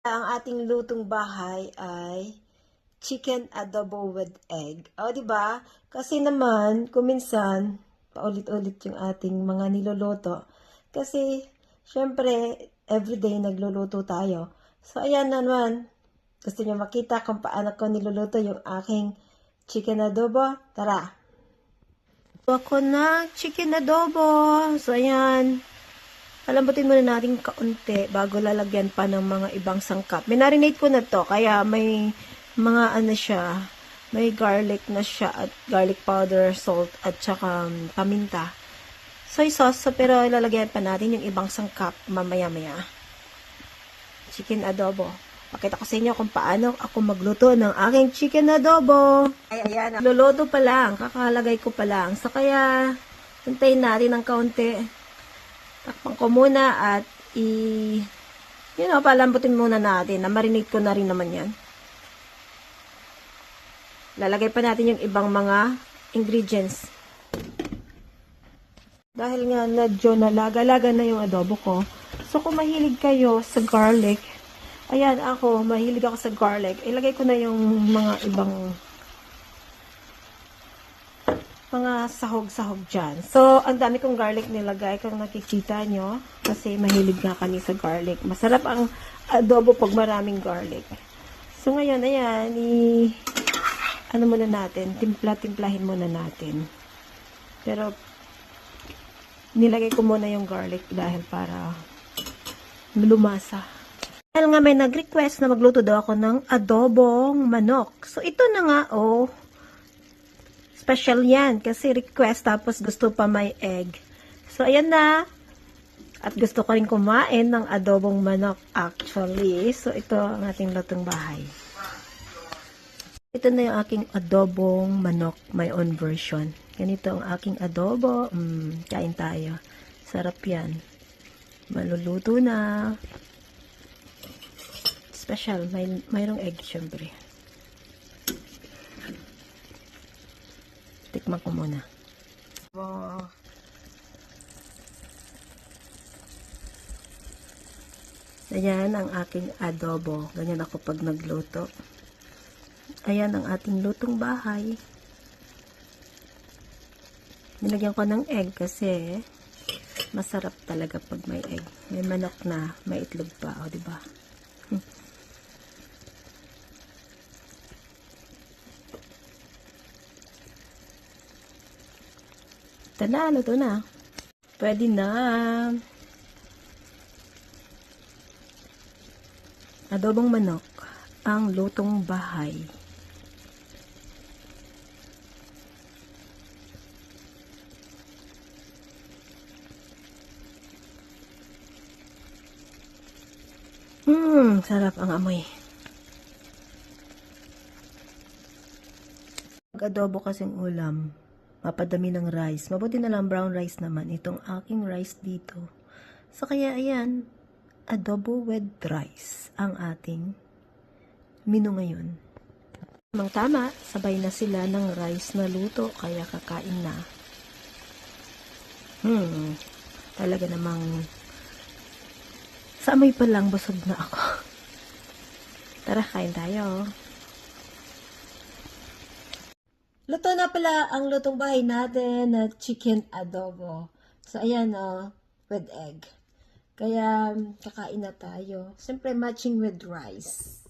Ang ating lutong bahay ay chicken adobo with egg. O, di ba? Kasi naman, kuminsan, paulit-ulit yung ating mga niluluto. Kasi, syempre, everyday nagluluto tayo. So, ayan naman. Gusto niyo makita kung paano ko niluluto yung aking chicken adobo? Tara! Ako na chicken adobo. So, ayan. Palambutin muna natin kaunti bago lalagyan pa ng mga ibang sangkap. Minarinate ko na to, kaya may mga ano siya, may garlic na siya at garlic powder, salt, at saka paminta. Soy sauce, pero lalagyan pa natin yung ibang sangkap mamaya-maya. Chicken adobo. Pakita ko sa inyo kung paano ako magluto ng aking chicken adobo. Ay, ayan. Luluto pa lang, kakalagay ko pa lang. So, kaya, hintayin natin ng kaunti. Takpan ko muna at palambutin muna natin. Na-marinate ko na rin naman yan. Lalagay pa natin yung ibang mga ingredients. Dahil nga medyo nalaga-laga na yung adobo ko. So, kung mahilig kayo sa garlic, ayan ako, mahilig ako sa garlic. Ilagay ko na yung mga ibang mga sahog-sahog dyan. So, ang dami kong garlic nilagay kung nakikita nyo. Kasi mahilig nga kami sa garlic. Masarap ang adobo pag maraming garlic. So, ngayon, ayan, ano muna natin, timpla-timplahin muna natin. Pero, nilagay ko muna yung garlic dahil para lumasa. Dahil nga may nag-request na magluto daw ako ng adobong manok. So, ito na nga, oh. Special yan kasi request tapos gusto pa may egg. So, ayan na. At gusto ko rin kumain ng adobong manok actually. So, ito ang ating lutong bahay. Ito na yung aking adobong manok, my own version. Ganito ang aking adobo. Kain tayo. Sarap yan. Maluluto na. Special. Mayroong egg syempre. Tikman ko muna. Wow. Ayan ang aking adobo. Ganyan ako pag nagluto. Ayan ang ating lutong bahay. Nilagyan ko ng egg kasi masarap talaga pag may egg. May manok na, may itlog pa. O, diba? Ito na, luto na. Pwede na. Adobong manok, ang lutong bahay. Sarap ang amoy. Adobo kasing ulam. Mapadami ng rice. Mabuti na lang brown rice naman. Itong aking rice dito. So, kaya ayan, adobo with rice ang ating menu ngayon. Tamang-tama, sabay na sila ng rice na luto, kaya kakain na. Talaga namang sa amoy pa lang busog na ako. Tara, kain tayo. Luto na pala ang lutong bahay natin na chicken adobo. So, ayan with egg. Kaya, kakain na tayo. Siyempre, matching with rice.